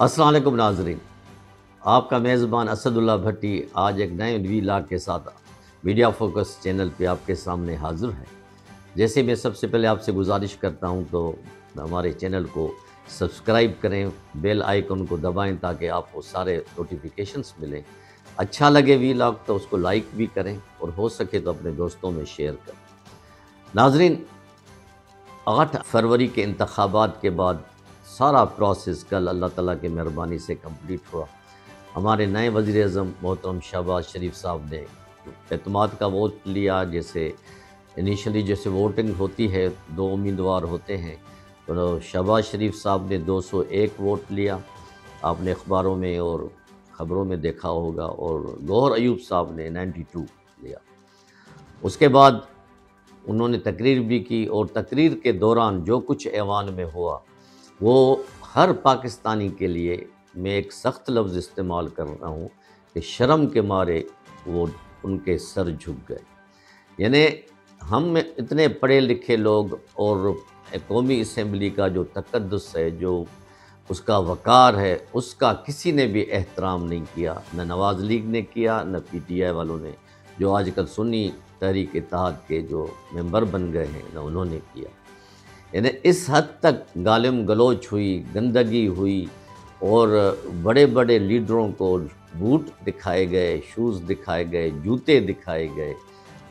السلام علیکم ناظرین، آپ کا میزبان اسد اللہ بھٹی آج ایک نئے ویلاگ کے ساتھ میڈیا فوکس چینل پہ آپ کے سامنے حاضر ہے۔ جیسے میں سب سے پہلے آپ سے گزارش کرتا ہوں تو ہمارے چینل کو سبسکرائب کریں، بیل آئیکن کو دبائیں تاکہ آپ کو سارے نوٹیفیکیشنز ملیں۔ اچھا لگے ویلاگ تو اس کو لائک بھی کریں اور ہو سکے تو اپنے دوستوں میں شیئر کریں۔ ناظرین، 8 فروری کے انتخابات کے بعد سارا پروسیس کل اللہ تعالیٰ کی مہربانی سے کمپلیٹ ہوا۔ ہمارے نئے وزیر اعظم محترم شہباز شریف صاحب نے اعتماد کا ووٹ لیا۔ جیسے انیشلی جیسے ووٹنگ ہوتی ہے 2 امیدوار ہوتے ہیں، تو شہباز شریف صاحب نے 201 ووٹ لیا، آپ نے اخباروں میں اور خبروں میں دیکھا ہوگا، اور گوہر ایوب صاحب نے 92 لیا۔ اس کے بعد انہوں نے تقریر بھی کی، اور تقریر کے دوران جو کچھ ایوان میں ہوا وہ ہر پاکستانی کے لیے میں ایک سخت لفظ استعمال کر رہا ہوں کہ شرم کے مارے وہ ان کے سر جھک گئے۔ یعنی ہم اتنے پڑھے لکھے لوگ، اور قومی اسمبلی کا جو تقدس ہے، جو اس کا وقار ہے، اس کا کسی نے بھی احترام نہیں کیا، نہ نواز لیگ نے کیا، نہ پی ٹی آئی والوں نے، جو آج کل سنی تحریک اتحاد کے جو ممبر بن گئے ہیں، نہ انہوں نے کیا۔ یعنی اس حد تک گالم گلوچ ہوئی، گندگی ہوئی، اور بڑے بڑے لیڈروں کو بوٹ دکھائے گئے، شوز دکھائے گئے، جوتے دکھائے گئے،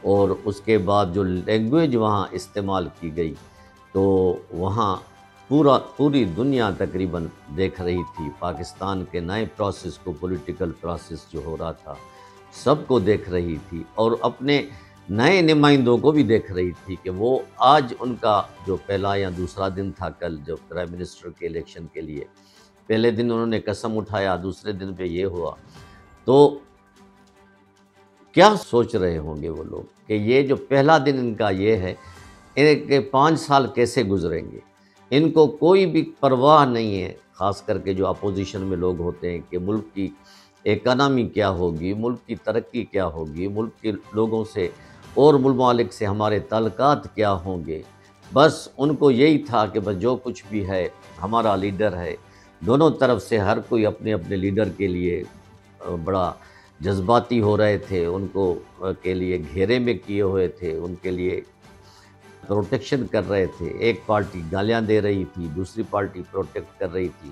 اور اس کے بعد جو لینگویج وہاں استعمال کی گئی تو وہاں پوری دنیا تقریباً دیکھ رہی تھی پاکستان کے نئے پروسیس کو، پولیٹیکل پروسیس جو ہو رہا تھا سب کو دیکھ رہی تھی، اور اپنے نئے نمائندوں کو بھی دیکھ رہی تھی کہ وہ آج ان کا جو پہلا یا دوسرا دن تھا کل جو پرائم منسٹر کے الیکشن کے لیے، پہلے دن انہوں نے قسم اٹھایا، دوسرے دن پہ یہ ہوا، تو کیا سوچ رہے ہوں گے وہ لوگ کہ یہ جو پہلا دن ان کا یہ ہے، ان کے 5 سال کیسے گزریں گے۔ ان کو کوئی بھی پرواہ نہیں ہے، خاص کر کے جو اپوزیشن میں لوگ ہوتے ہیں، کہ ملک کی اکانومی کیا ہوگی، ملک کی ترقی کیا ہوگی، ملک کے لوگوں سے اور ممالک سے ہمارے تعلقات کیا ہوں گے۔ بس ان کو یہی تھا کہ بس جو کچھ بھی ہے ہمارا لیڈر ہے۔ دونوں طرف سے ہر کوئی اپنے اپنے لیڈر کے لیے بڑا جذباتی ہو رہے تھے، ان کو کے لیے گھیرے میں کیے ہوئے تھے، ان کے لیے پروٹیکشن کر رہے تھے۔ ایک پارٹی گالیاں دے رہی تھی، دوسری پارٹی پروٹیکٹ کر رہی تھی،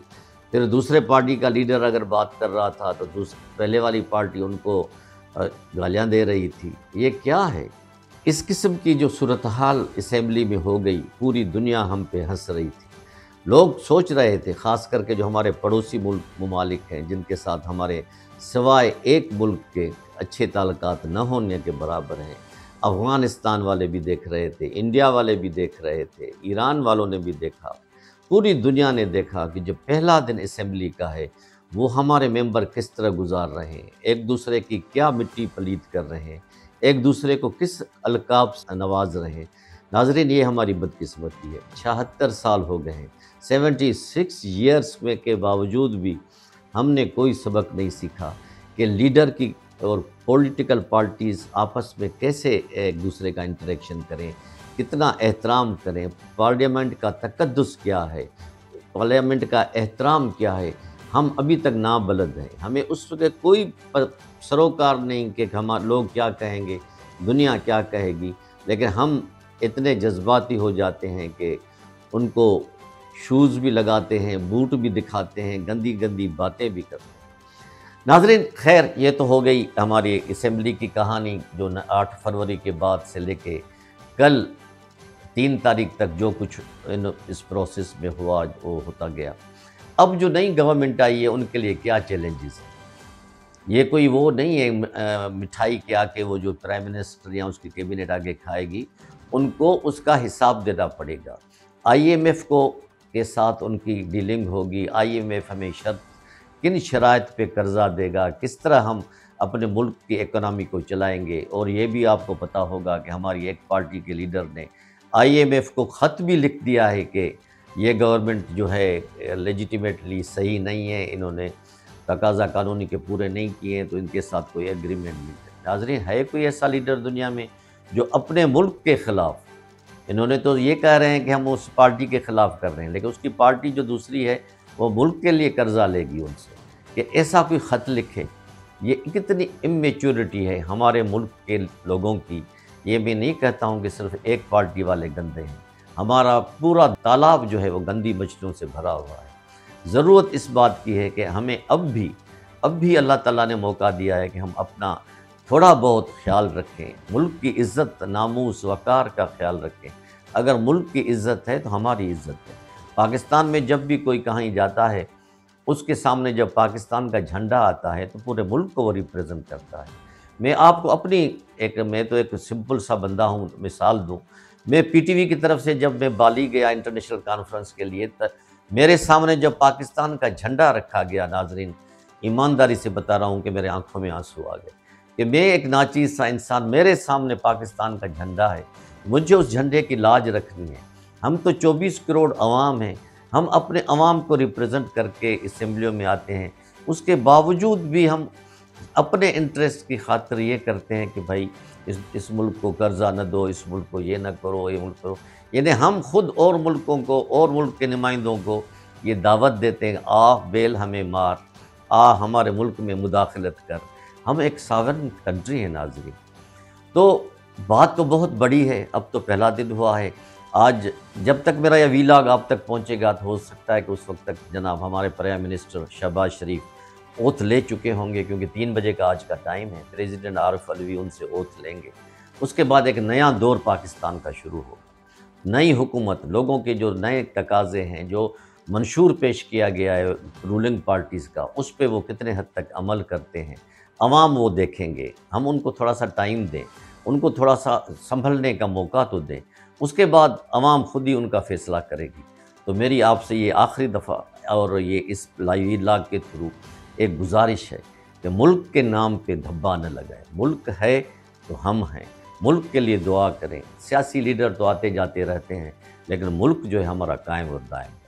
پھر دوسرے پارٹی کا لیڈر اگر بات کر رہا تھا تو پہلے والی پارٹی ان کو گالیاں دے رہی تھی۔ یہ کیا ہے؟ اس قسم کی جو صورتحال اسمبلی میں ہو گئی، پوری دنیا ہم پہ ہنس رہی تھی۔ لوگ سوچ رہے تھے، خاص کر کے جو ہمارے پڑوسی ممالک ہیں، جن کے ساتھ ہمارے سوائے ایک ملک کے اچھے تعلقات نہ ہونے کے برابر ہیں، افغانستان والے بھی دیکھ رہے تھے، انڈیا والے بھی دیکھ رہے تھے، ایران والوں نے بھی دیکھا، پوری دنیا نے دیکھا کہ جو پہلا دن اسمبلی کا ہے وہ ہمارے ممبر کس طرح گزار رہے ہیں، ایک دوسرے کی کیا مٹی پلید کر رہے ہیں، ایک دوسرے کو کس القاب سے نواز رہے ہیں۔ ناظرین، یہ ہماری بدقسمتی ہے۔ 76 سال ہو گئے ہیں، 76 ایئرس میں کے باوجود بھی ہم نے کوئی سبق نہیں سیکھا کہ لیڈر کی اور پولیٹیکل پارٹیز آپس میں کیسے ایک دوسرے کا انٹریکشن کریں، کتنا احترام کریں، پارلیمنٹ کا تقدس کیا ہے، پارلیمنٹ کا احترام کیا ہے، ہم ابھی تک نابلد ہیں۔ ہمیں اس وقت کوئی سروکار نہیں کہ لوگ کیا کہیں گے، دنیا کیا کہے گی، لیکن ہم اتنے جذباتی ہو جاتے ہیں کہ ان کو شوز بھی لگاتے ہیں، بوٹ بھی دکھاتے ہیں، گندی گندی باتیں بھی کرتے ہیں۔ ناظرین، خیر یہ تو ہو گئی ہماری اسمبلی کی کہانی، جو 8 فروری کے بعد سے لے کے کل 3 تاریخ تک جو کچھ اس پروسیس میں ہوا وہ ہوتا گیا۔ اب جو نئی گورنمنٹ آئی ہے ان کے لیے کیا چیلنجز ہیں؟ یہ کوئی وہ نہیں ہے مٹھائی کے آ کے وہ جو پرائم منسٹر یا اس کی کیبنٹ آگے کھائے گی، ان کو اس کا حساب دینا پڑے گا۔ آئی ایم ایف کے ساتھ ان کی ڈیلنگ ہوگی، آئی ایم ایف ہمیں کن شرائط پہ قرضہ دے گا، کس طرح ہم اپنے ملک کی اکانومی کو چلائیں گے۔ اور یہ بھی آپ کو پتہ ہوگا کہ ہماری ایک پارٹی کے لیڈر نے آئی ایم ایف کو خط بھی لکھ دیا ہے کہ یہ گورنمنٹ جو ہے لیجیٹیمیٹلی صحیح نہیں ہے، انہوں نے تقاضا قانونی کے پورے نہیں کیے ہیں، تو ان کے ساتھ کوئی ایگریمنٹ نہیں ہے۔ ناظرین، ہے کوئی ایسا لیڈر دنیا میں جو اپنے ملک کے خلاف، انہوں نے تو یہ کہہ رہے ہیں کہ ہم اس پارٹی کے خلاف کر رہے ہیں، لیکن اس کی پارٹی جو دوسری ہے وہ ملک کے لیے قرضہ لے گی ان سے کہ ایسا کوئی خط لکھے؟ یہ کتنی امیچورٹی ہے ہمارے ملک کے لوگوں کی۔ یہ میں نہیں کہتا ہوں کہ صرف ایک پارٹی والے گندے ہیں، ہمارا پورا تالاب جو ہے وہ گندی مچھلیوں سے بھرا ہوا ہے۔ ضرورت اس بات کی ہے کہ ہمیں اب بھی اللہ تعالیٰ نے موقع دیا ہے کہ ہم اپنا تھوڑا بہت خیال رکھیں، ملک کی عزت، ناموس، وقار کا خیال رکھیں۔ اگر ملک کی عزت ہے تو ہماری عزت ہے۔ پاکستان میں جب بھی کوئی کہیں جاتا ہے، اس کے سامنے جب پاکستان کا جھنڈا آتا ہے تو پورے ملک کو وہ ریپریزنٹ کرتا ہے۔ میں آپ کو اپنی میں تو ایک سمپل سا بندہ ہوں، مثال دوں۔ میں پی ٹی وی کی طرف سے جب میں بالی گیا انٹرنیشنل کانفرنس کے لیے، میرے سامنے جب پاکستان کا جھنڈا رکھا گیا، ناظرین ایمانداری سے بتا رہا ہوں کہ میرے آنکھوں میں آنسو آ گئے کہ میں ایک ناچیز سا انسان، میرے سامنے پاکستان کا جھنڈا ہے، مجھے اس جھنڈے کی لاج رکھنی ہے۔ ہم تو 24 کروڑ عوام ہیں، ہم اپنے عوام کو ریپریزنٹ کر کے اسمبلیوں میں آتے ہیں، اس کے باوجود بھی ہم اپنے انٹرسٹ کی خاطر یہ کرتے ہیں کہ بھائی اس ملک کو قرضہ نہ دو، اس ملک کو یہ نہ کرو، یہ ملک کرو۔ یعنی ہم خود اور ملکوں کو اور ملک کے نمائندوں کو یہ دعوت دیتے ہیں، بیل ہمیں مار، ہمارے ملک میں مداخلت کر۔ ہم ایک ساورن کنٹری ہے ناظرین۔ تو بات تو بہت بڑی ہے، اب تو پہلا دن ہوا ہے۔ آج جب تک میرا یہ ویلاگ آپ تک پہنچے گا تو ہو سکتا ہے کہ اس وقت تک جناب ہمارے پرائم منسٹر شہباز شریف اوتھ لے چکے ہوں گے، کیونکہ 3 بجے کا آج کا ٹائم ہے۔ پریزیڈنٹ عارف علوی ان سے اوتھ لیں گے۔ اس کے بعد ایک نیا دور پاکستان کا شروع ہوگا، نئی حکومت، لوگوں کے جو نئے تقاضے ہیں، جو منشور پیش کیا گیا ہے رولنگ پارٹیز کا، اس پہ وہ کتنے حد تک عمل کرتے ہیں، عوام وہ دیکھیں گے۔ ہم ان کو تھوڑا سا ٹائم دیں، ان کو تھوڑا سا سنبھلنے کا موقع تو دیں، اس کے بعد عوام خود ہی ان کا فیصلہ کرے گی۔ تو میری آپ سے یہ آخری دفعہ اور یہ اس لائیو ویلاگ کے تھرو ایک گزارش ہے کہ ملک کے نام پہ دھبا نہ لگائے۔ ملک ہے تو ہم ہیں، ملک کے لیے دعا کریں۔ سیاسی لیڈر تو آتے جاتے رہتے ہیں، لیکن ملک جو ہے ہمارا قائم اور دائم ہے۔